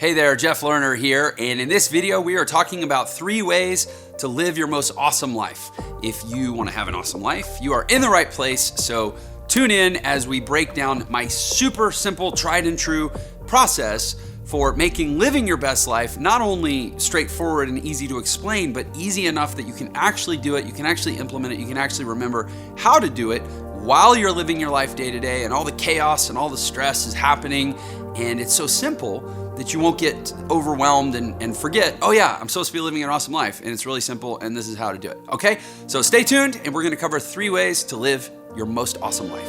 Hey there, Jeff Lerner here, and in this video we are talking about 3 ways to live your most awesome life. If you want to have an awesome life, you are in the right place, so tune in as we break down my super simple, tried and true process for making living your best life not only straightforward and easy to explain, but easy enough that you can actually do it, you can actually implement it, you can actually remember how to do it while you're living your life day to day and all the chaos and all the stress is happening, and it's so simple that you won't get overwhelmed and forget, oh yeah, I'm supposed to be living an awesome life, and it's really simple, and this is how to do it, okay? So stay tuned, and we're gonna cover 3 ways to live your most awesome life.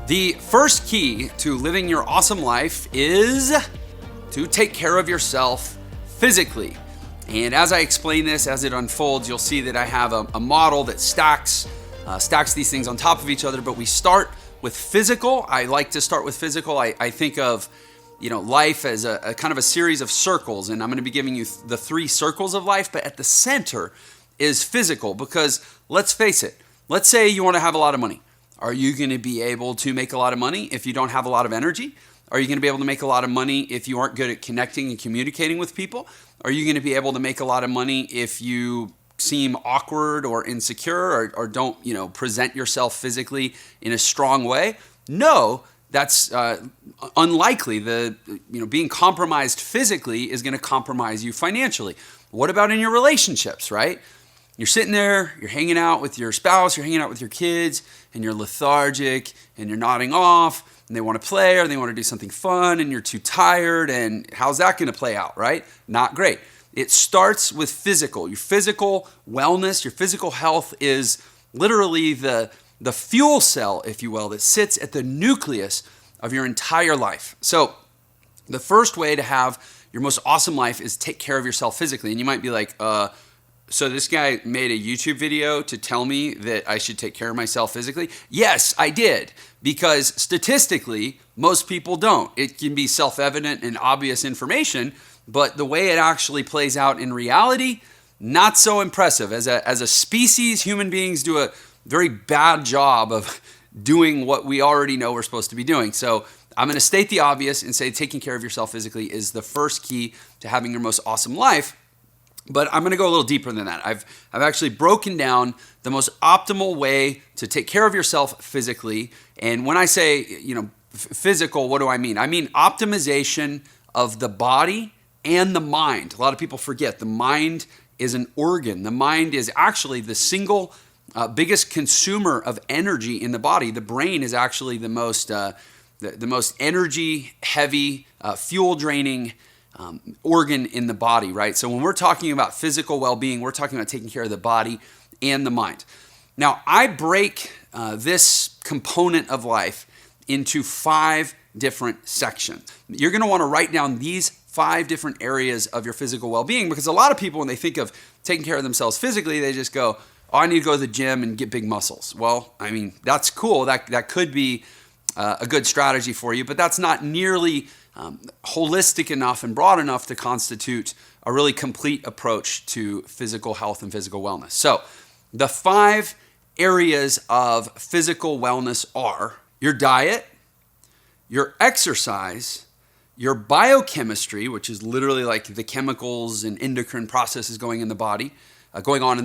The first key to living your awesome life is to take care of yourself physically. And as I explain this, as it unfolds, you'll see that I have a model that stacks these things on top of each other, but we start with physical. I like to start with physical. I think of life as a kind of a series of circles, and I'm going to be giving you the 3 circles of life, but at the center is physical, because let's face it, let's say you want to have a lot of money. Are you going to be able to make a lot of money if you don't have a lot of energy? Are you going to be able to make a lot of money if you aren't good at connecting and communicating with people? Are you going to be able to make a lot of money if you seem awkward or insecure or don't, present yourself physically in a strong way? No, that's unlikely. Being compromised physically is going to compromise you financially. What about in your relationships, right? You're sitting there, you're hanging out with your spouse, you're hanging out with your kids, and you're lethargic, and you're nodding off, and they want to play, or they want to do something fun, and you're too tired, and how's that going to play out, right? Not great. It starts with physical. Your physical wellness, your physical health is literally the fuel cell, if you will, that sits at the nucleus of your entire life. So the first way to have your most awesome life is take care of yourself physically. And you might be like, so this guy made a YouTube video to tell me that I should take care of myself physically? Yes, I did, because statistically, most people don't. It can be self-evident and obvious information, but the way it actually plays out in reality, not so impressive. As a species, human beings do a very bad job of doing what we already know we're supposed to be doing. So I'm going to state the obvious and say taking care of yourself physically is the first key to having your most awesome life. But I'm going to go a little deeper than that. I've actually broken down the most optimal way to take care of yourself physically. And when I say, physical, what do I mean? I mean optimization of the body and the mind. A lot of people forget the mind is an organ. The mind is actually the single biggest consumer of energy in the body. The brain is actually the most energy heavy, fuel draining organ in the body, right? So when we're talking about physical well-being, we're talking about taking care of the body and the mind. Now, I break this component of life into 5 different sections. You're going to want to write down these 5 different areas of your physical well-being, because a lot of people, when they think of taking care of themselves physically, they just go, oh, I need to go to the gym and get big muscles. Well, I mean, that's cool. That could be a good strategy for you, but that's not nearly holistic enough and broad enough to constitute a really complete approach to physical health and physical wellness. So the 5 areas of physical wellness are your diet, your exercise, your biochemistry, which is literally like the chemicals and endocrine processes going on in the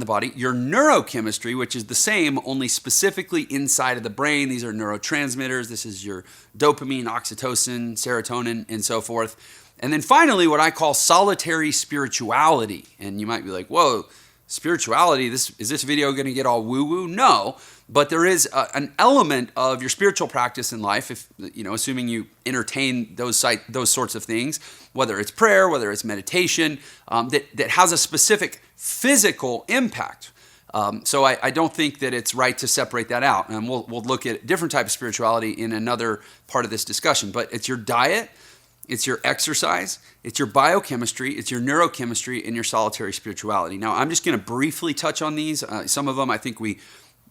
body, your neurochemistry, which is the same, only specifically inside of the brain. These are neurotransmitters. This is your dopamine, oxytocin, serotonin, and so forth. And then finally, what I call solitary spirituality. And you might be like, whoa, spirituality, is this video going to get all woo-woo? No, but there is an element of your spiritual practice in life, if assuming you entertain those sorts of things, whether it's prayer, whether it's meditation, that has a specific physical impact. So I don't think that it's right to separate that out. And we'll look at different type of spirituality in another part of this discussion. But it's your diet, it's your exercise, it's your biochemistry, it's your neurochemistry, and your solitary spirituality. Now, I'm just going to briefly touch on these. Some of them I think we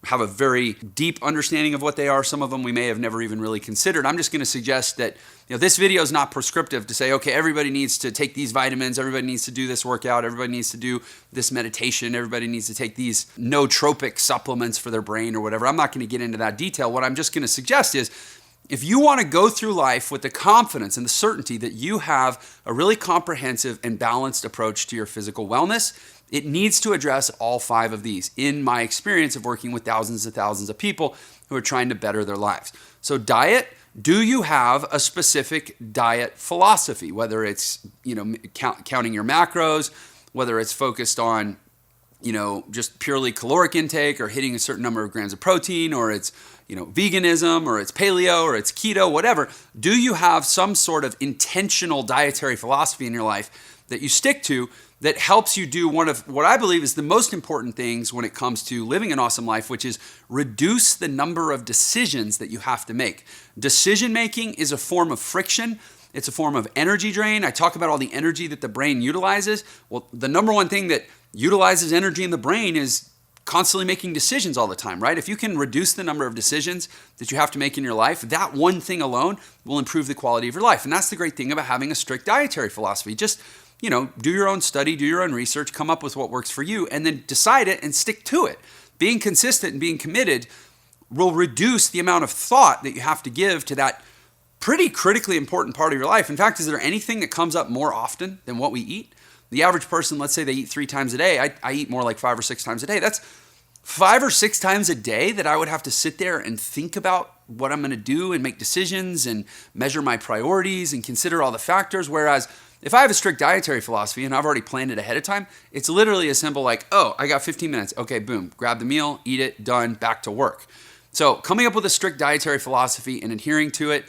have a very deep understanding of what they are. Some of them we may have never even really considered. I'm just going to suggest that this video is not prescriptive to say, okay, everybody needs to take these vitamins, everybody needs to do this workout, everybody needs to do this meditation, everybody needs to take these nootropic supplements for their brain or whatever. I'm not going to get into that detail. What I'm just going to suggest is, if you want to go through life with the confidence and the certainty that you have a really comprehensive and balanced approach to your physical wellness, it needs to address all 5 of these, in my experience of working with thousands and thousands of people who are trying to better their lives. So diet, do you have a specific diet philosophy, whether it's counting your macros, whether it's focused on just purely caloric intake or hitting a certain number of grams of protein, or it's veganism, or it's paleo, or it's keto, whatever. Do you have some sort of intentional dietary philosophy in your life that you stick to that helps you do one of what I believe is the most important things when it comes to living an awesome life, which is reduce the number of decisions that you have to make. Decision making is a form of friction. It's a form of energy drain. I talk about all the energy that the brain utilizes. Well, the number one thing that utilizes energy in the brain is constantly making decisions all the time, right? If you can reduce the number of decisions that you have to make in your life, that one thing alone will improve the quality of your life. And that's the great thing about having a strict dietary philosophy. Just, do your own study, do your own research, come up with what works for you, and then decide it and stick to it. Being consistent and being committed will reduce the amount of thought that you have to give to that pretty critically important part of your life. In fact, is there anything that comes up more often than what we eat? The average person, let's say they eat 3 times a day. I eat more like 5 or 6 times a day. That's 5 or 6 times a day that I would have to sit there and think about what I'm going to do and make decisions and measure my priorities and consider all the factors. Whereas if I have a strict dietary philosophy and I've already planned it ahead of time, it's literally as simple like, oh, I got 15 minutes. Okay, boom, grab the meal, eat it, done, back to work. So coming up with a strict dietary philosophy and adhering to it,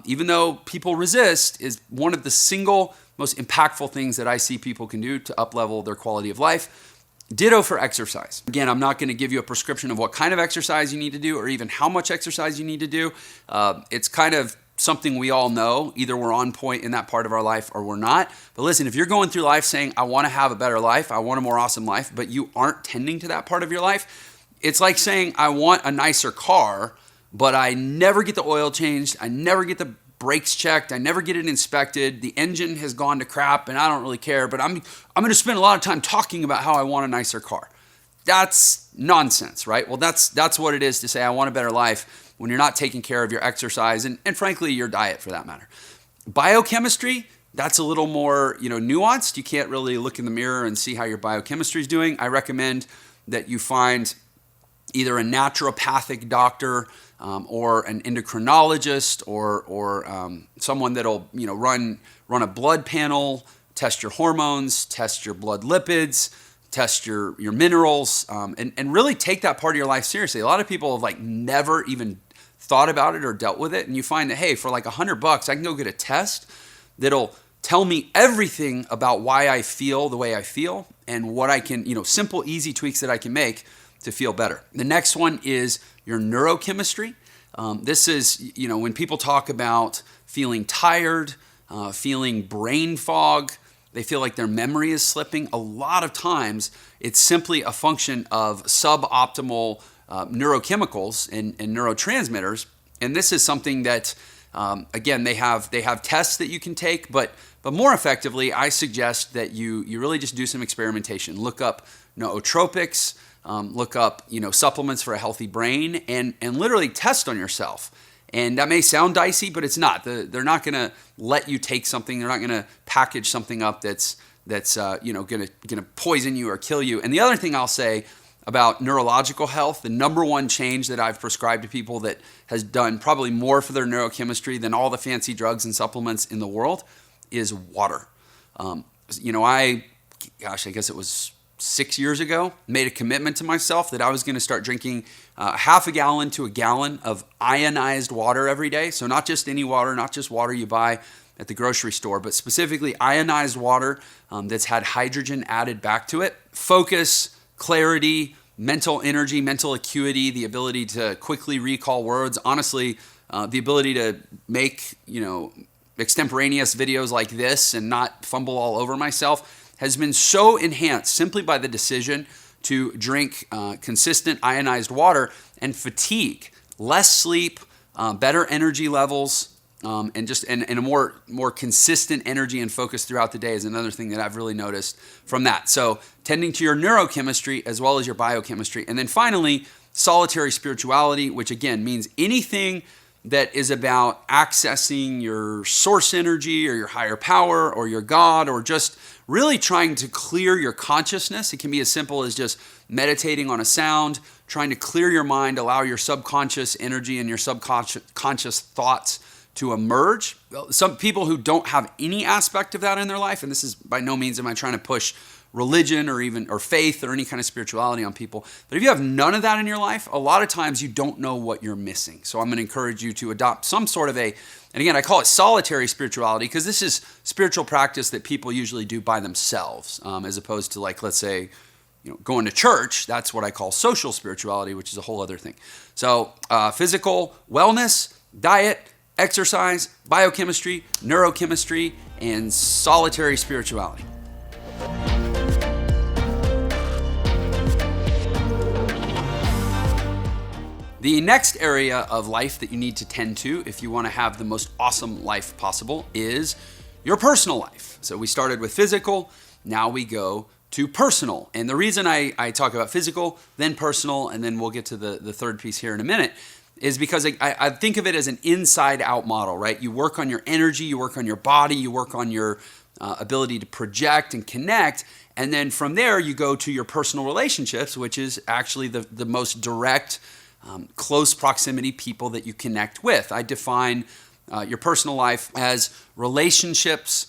even though people resist, is one of the single most impactful things that I see people can do to up-level their quality of life. Ditto for exercise. Again, I'm not going to give you a prescription of what kind of exercise you need to do or even how much exercise you need to do. It's kind of something we all know. Either we're on point in that part of our life or we're not. But listen, if you're going through life saying, I want to have a better life, I want a more awesome life, but you aren't tending to that part of your life, it's like saying, I want a nicer car, but I never get the oil changed, I never get the brakes checked, I never get it inspected, the engine has gone to crap and I don't really care, but I'm going to spend a lot of time talking about how I want a nicer car. That's nonsense, right? Well, that's what it is to say I want a better life when you're not taking care of your exercise and frankly your diet for that matter. Biochemistry, that's a little more nuanced. You can't really look in the mirror and see how your biochemistry is doing. I recommend that you find either a naturopathic doctor or an endocrinologist or someone that'll run a blood panel, test your hormones, test your blood lipids, test your minerals, and really take that part of your life seriously. A lot of people have never even thought about it or dealt with it, and you find that, hey, for $100, I can go get a test that'll tell me everything about why I feel the way I feel and what I can, simple, easy tweaks that I can make to feel better. The next one is your neurochemistry. This is, when people talk about feeling tired, feeling brain fog, they feel like their memory is slipping. A lot of times, it's simply a function of suboptimal neurochemicals and neurotransmitters. And this is something that, again, they have tests that you can take, but more effectively, I suggest that you really just do some experimentation. Look up nootropics, look up supplements for a healthy brain, and literally test on yourself. And that may sound dicey, but it's not. They're not going to let you take something. They're not going to package something up that's going to poison you or kill you. And the other thing I'll say about neurological health, the number one change that I've prescribed to people that has done probably more for their neurochemistry than all the fancy drugs and supplements in the world is water. I guess it was 6 years ago, made a commitment to myself that I was going to start drinking half a gallon to a gallon of ionized water every day. So not just any water, not just water you buy at the grocery store, but specifically ionized water that's had hydrogen added back to it. Focus, clarity, mental energy, mental acuity, the ability to quickly recall words. Honestly, the ability to make, extemporaneous videos like this and not fumble all over myself has been so enhanced simply by the decision to drink consistent ionized water. And fatigue, less sleep, better energy levels, and a more consistent energy and focus throughout the day is another thing that I've really noticed from that. So tending to your neurochemistry as well as your biochemistry. And then finally, solitary spirituality, which again means anything that is about accessing your source energy or your higher power or your God, or just really trying to clear your consciousness. It can be as simple as just meditating on a sound, trying to clear your mind, allow your subconscious energy and your subconscious thoughts to emerge. Some people who don't have any aspect of that in their life, and this is by no means am I trying to push religion or faith or any kind of spirituality on people, but if you have none of that in your life, a lot of times you don't know what you're missing. So I'm going to encourage you to adopt some sort of and again, I call it solitary spirituality because this is spiritual practice that people usually do by themselves, as opposed to, like, let's say, going to church. That's what I call social spirituality, which is a whole other thing. So physical wellness, diet, exercise, biochemistry, neurochemistry, and solitary spirituality. The next area of life that you need to tend to if you want to have the most awesome life possible is your personal life. So we started with physical, now we go to personal. And the reason I talk about physical, then personal, and then we'll get to the third piece here in a minute, is because I think of it as an inside-out model, right? You work on your energy, you work on your body, you work on your ability to project and connect, and then from there you go to your personal relationships, which is actually the most direct, close proximity people that you connect with. I define your personal life as relationships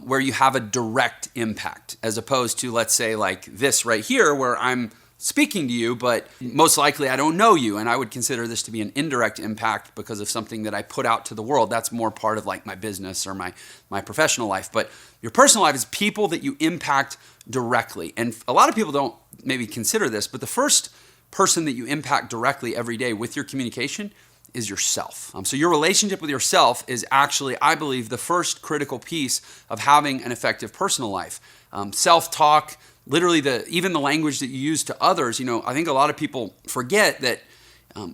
where you have a direct impact, as opposed to, let's say, like this right here, where I'm speaking to you, but most likely I don't know you, and I would consider this to be an indirect impact because of something that I put out to the world. That's more part of like my business or my professional life. But your personal life is people that you impact directly. And a lot of people don't maybe consider this, but the first person that you impact directly every day with your communication is yourself. So your relationship with yourself is actually, I believe, the first critical piece of having an effective personal life. Self-talk, literally even the language that you use to others. I think a lot of people forget that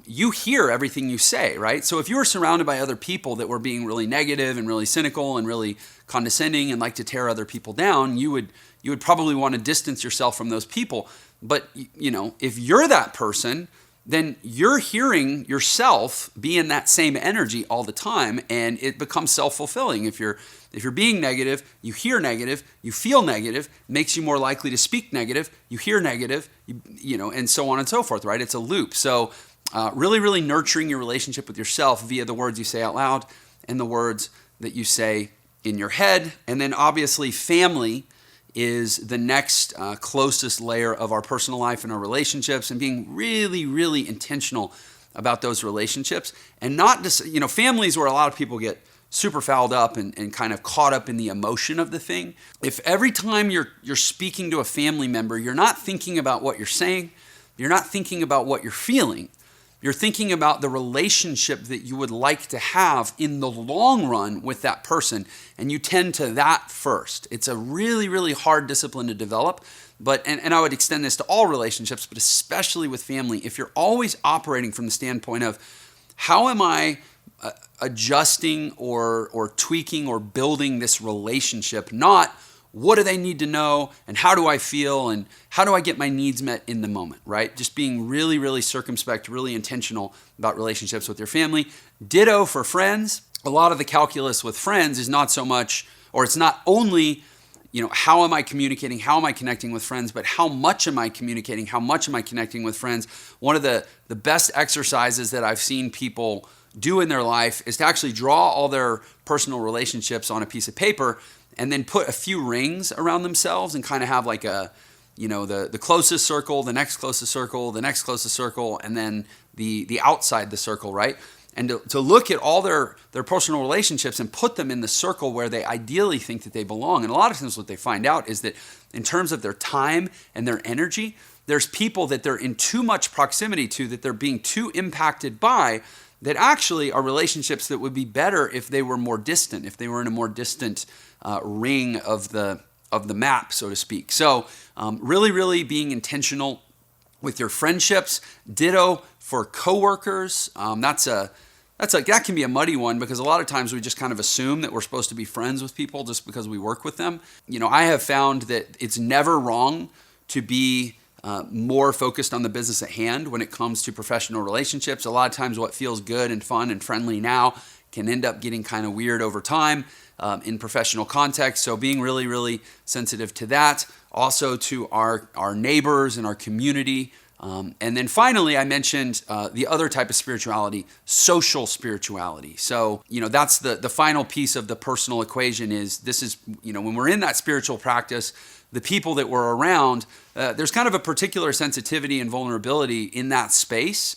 you hear everything you say, right? So if you were surrounded by other people that were being really negative and really cynical and really condescending and like to tear other people down, you would probably want to distance yourself from those people. But if you're that person, then you're hearing yourself be in that same energy all the time, and it becomes self-fulfilling. If you're being negative, you hear negative, you feel negative, makes you more likely to speak negative, you hear negative, and so on and so forth, right? It's a loop. So really, really nurturing your relationship with yourself via the words you say out loud and the words that you say in your head. And then obviously family is the next closest layer of our personal life and our relationships, and being really, really intentional about those relationships. And not just, families where a lot of people get super fouled up and kind of caught up in the emotion of the thing. If every time you're speaking to a family member, you're not thinking about what you're saying, you're not thinking about what you're feeling, you're thinking about the relationship that you would like to have in the long run with that person, and you tend to that first. It's a really, really hard discipline to develop, and I would extend this to all relationships, but especially with family. If you're always operating from the standpoint of how am I adjusting or tweaking or building this relationship, not what do they need to know and how do I feel and how do I get my needs met in the moment, right? Just being really, really circumspect, really intentional about relationships with your family. Ditto for friends. A lot of the calculus with friends is not so much, or it's not only, how am I communicating, how am I connecting with friends, but how much am I communicating, how much am I connecting with friends? One of the best exercises that I've seen people do in their life is to actually draw all their personal relationships on a piece of paper and then put a few rings around themselves and kind of have like the closest circle, the next closest circle, the next closest circle, and then the outside the circle, right? And to look at all their personal relationships and put them in the circle where they ideally think that they belong. And a lot of times what they find out is that in terms of their time and their energy, there's people that they're in too much proximity to, that they're being too impacted by, that actually are relationships that would be better if they were more distant, if they were in a more distant ring of the map, so to speak. So really, really being intentional with your friendships. Ditto for coworkers. That can be a muddy one because a lot of times we just kind of assume that we're supposed to be friends with people just because we work with them. I have found that it's never wrong to be more focused on the business at hand when it comes to professional relationships. A lot of times what feels good and fun and friendly now can end up getting kind of weird over time in professional context. So being really, really sensitive to that. Also to our neighbors and our community. And then finally, I mentioned the other type of spirituality, social spirituality. So, that's the final piece of the personal equation when we're in that spiritual practice, the people that we're around, there's kind of a particular sensitivity and vulnerability in that space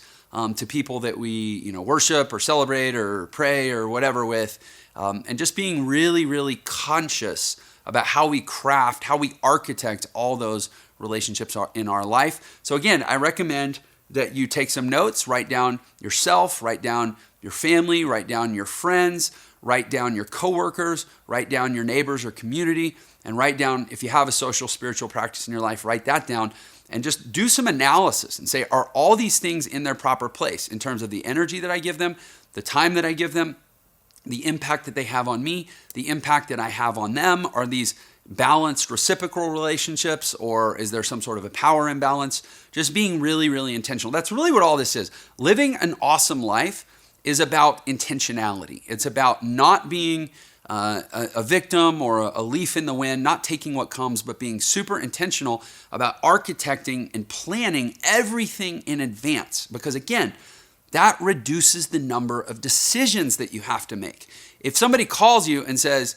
to people that we, worship or celebrate or pray or whatever with, and just being really, really conscious about how we craft, how we architect all those relationships in our life. So again, I recommend that you take some notes, write down yourself, write down your family, write down your friends, write down your coworkers, write down your neighbors or community, and write down, if you have a social spiritual practice in your life, write that down and just do some analysis and say, are all these things in their proper place in terms of the energy that I give them, the time that I give them, the impact that they have on me, the impact that I have on them? Are these balanced reciprocal relationships, or is there some sort of a power imbalance? Just being really, really intentional. That's really what all this is. Living an awesome life is about intentionality. It's about not being a victim or a leaf in the wind, not taking what comes, but being super intentional about architecting and planning everything in advance. Because again, that reduces the number of decisions that you have to make. If somebody calls you and says,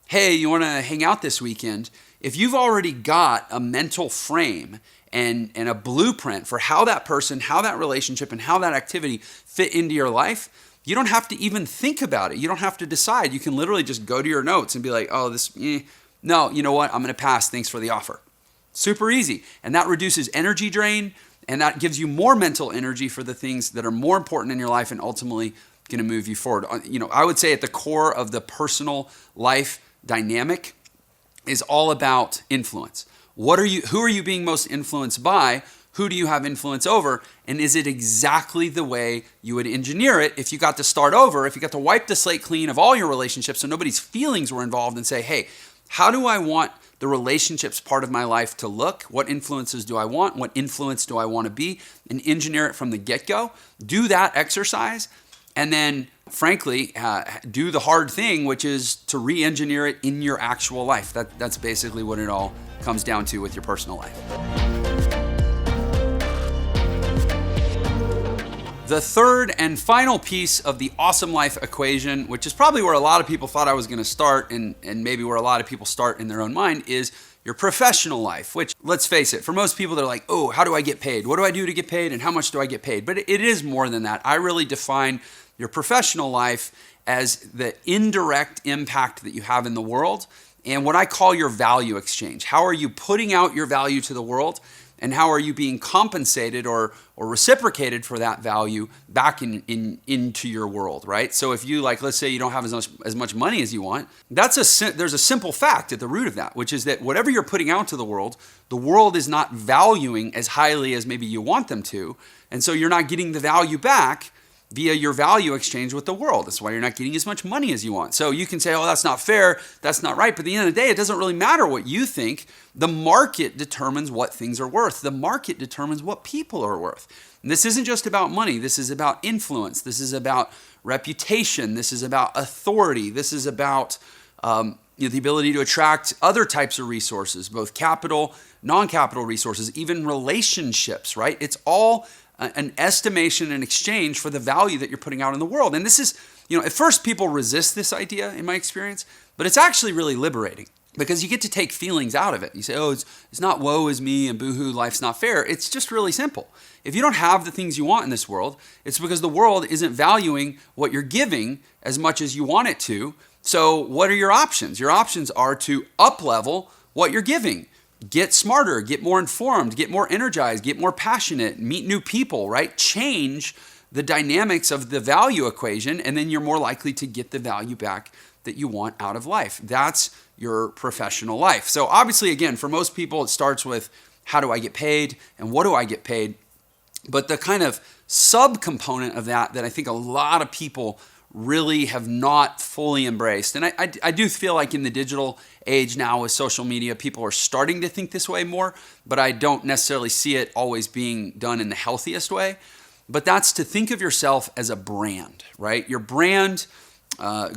hey, you want to hang out this weekend? If you've already got a mental frame and a blueprint for how that person, how that relationship, and how that activity fit into your life, you don't have to even think about it. You don't have to decide. You can literally just go to your notes and be like, no, you know what? I'm going to pass. Thanks for the offer. Super easy. And that reduces energy drain, and that gives you more mental energy for the things that are more important in your life and ultimately going to move you forward. I would say at the core of the personal life dynamic is all about influence. Who are you being most influenced by? Who do you have influence over? And is it exactly the way you would engineer it if you got to start over, if you got to wipe the slate clean of all your relationships so nobody's feelings were involved, and say, hey, how do I want the relationships part of my life to look? What influences do I want? What influence do I want to be? And engineer it from the get-go. Do that exercise, and then frankly, do the hard thing, which is to re-engineer it in your actual life. That's basically what it all comes down to with your personal life. The third and final piece of the awesome life equation, which is probably where a lot of people thought I was going to start, and maybe where a lot of people start in their own mind, is your professional life, which, let's face it, for most people, they're like, oh, how do I get paid? What do I do to get paid? And how much do I get paid? But it is more than that. I really define your professional life as the indirect impact that you have in the world and what I call your value exchange. How are you putting out your value to the world? And how are you being compensated or reciprocated for that value back into your world, right? So if you, let's say you don't have as much money as you want, there's a simple fact at the root of that, which is that whatever you're putting out to the world is not valuing as highly as maybe you want them to. And so you're not getting the value back via your value exchange with the world. That's why you're not getting as much money as you want. So you can say, oh, that's not fair, that's not right. But at the end of the day, it doesn't really matter what you think. The market determines what things are worth. The market determines what people are worth. And this isn't just about money. This is about influence. This is about reputation. This is about authority. This is about the ability to attract other types of resources, both capital, non-capital resources, even relationships, right? It's all an estimation and exchange for the value that you're putting out in the world. And this is, at first people resist this idea in my experience, but it's actually really liberating because you get to take feelings out of it. You say, oh, it's not woe is me and boohoo, life's not fair. It's just really simple. If you don't have the things you want in this world, it's because the world isn't valuing what you're giving as much as you want it to. So what are your options? Your options are to up-level what you're giving. Get smarter, get more informed, get more energized, get more passionate, meet new people, right? Change the dynamics of the value equation, and then you're more likely to get the value back that you want out of life. That's your professional life. So obviously, again, for most people, it starts with how do I get paid and what do I get paid? But the kind of subcomponent of that I think a lot of people really have not fully embraced. And I do feel like in the digital age now with social media, people are starting to think this way more, but I don't necessarily see it always being done in the healthiest way. But that's to think of yourself as a brand, right? Your brand,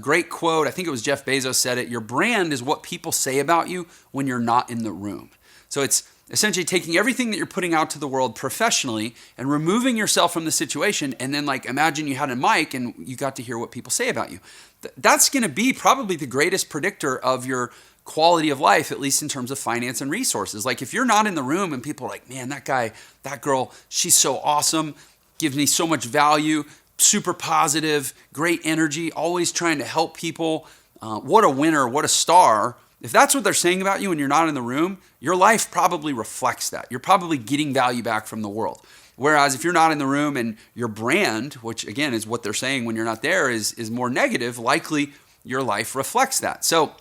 great quote, I think it was Jeff Bezos said it, your brand is what people say about you when you're not in the room. So it's essentially taking everything that you're putting out to the world professionally and removing yourself from the situation, and then like imagine you had a mic and you got to hear what people say about you. That's going to be probably the greatest predictor of your quality of life, at least in terms of finance and resources. Like if you're not in the room and people are like, man, that guy, that girl, she's so awesome, gives me so much value, super positive, great energy, always trying to help people, what a winner, what a star. If that's what they're saying about you and you're not in the room, your life probably reflects that. You're probably getting value back from the world. Whereas if you're not in the room and your brand, which again is what they're saying when you're not there, is more negative, likely your life reflects that. So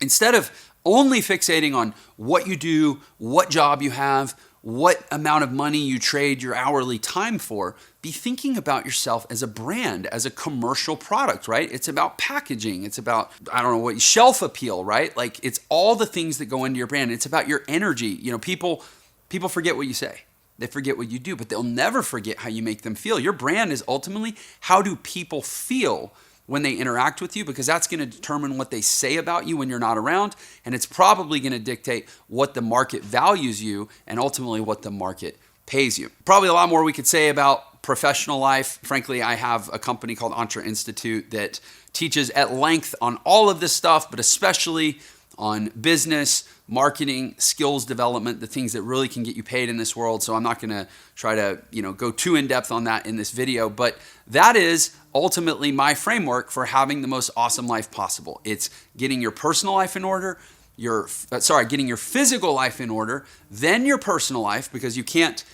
instead of only fixating on what you do, what job you have, what amount of money you trade your hourly time for, be thinking about yourself as a brand, as a commercial product, right? It's about packaging. It's about, I don't know what, shelf appeal, right? Like it's all the things that go into your brand. It's about your energy. You know, people forget what you say. They forget what you do, but they'll never forget how you make them feel. Your brand is ultimately how do people feel when they interact with you, because that's going to determine what they say about you when you're not around, and it's probably going to dictate what the market values you and ultimately what the market pays you. Probably a lot more we could say about professional life. Frankly, I have a company called Entre Institute that teaches at length on all of this stuff, but especially on business, marketing, skills development, the things that really can get you paid in this world. So I'm not going to try to, go too in depth on that in this video, but that is ultimately my framework for having the most awesome life possible. It's getting your personal life in order, getting your physical life in order, then your personal life, because you can't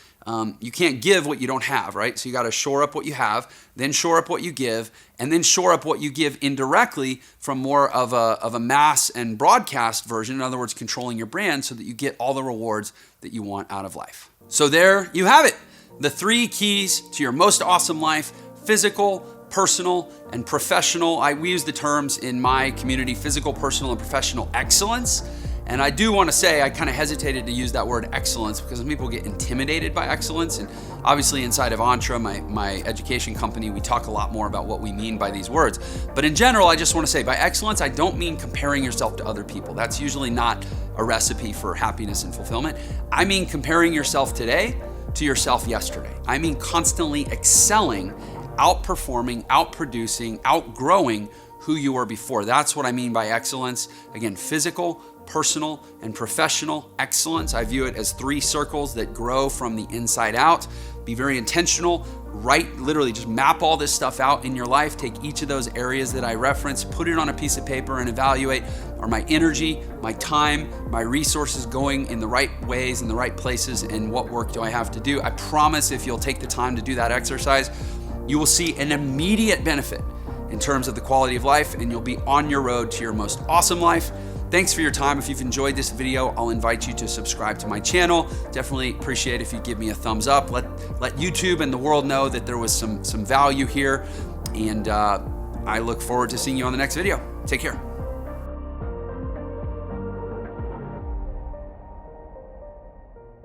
give what you don't have, right? So you got to shore up what you have, then shore up what you give, and then shore up what you give indirectly from more of a mass and broadcast version. In other words, controlling your brand so that you get all the rewards that you want out of life. So there you have it. The 3 keys to your most awesome life: physical, personal, and professional. We use the terms in my community: physical, personal, and professional excellence. And I do want to say I kind of hesitated to use that word excellence because some people get intimidated by excellence. And obviously inside of Entre, my education company, we talk a lot more about what we mean by these words. But in general, I just want to say by excellence, I don't mean comparing yourself to other people. That's usually not a recipe for happiness and fulfillment. I mean comparing yourself today to yourself yesterday. I mean constantly excelling, outperforming, outproducing, outgrowing who you were before. That's what I mean by excellence. Again, physical, personal, and professional excellence. I view it as 3 circles that grow from the inside out. Be very intentional. Literally just map all this stuff out in your life. Take each of those areas that I referenced, put it on a piece of paper and evaluate, are my energy, my time, my resources going in the right ways, in the right places, and what work do I have to do? I promise if you'll take the time to do that exercise, you will see an immediate benefit in terms of the quality of life, and you'll be on your road to your most awesome life. Thanks for your time. If you've enjoyed this video, I'll invite you to subscribe to my channel. Definitely appreciate if you give me a thumbs up. Let YouTube and the world know that there was some value here. And I look forward to seeing you on the next video. Take care.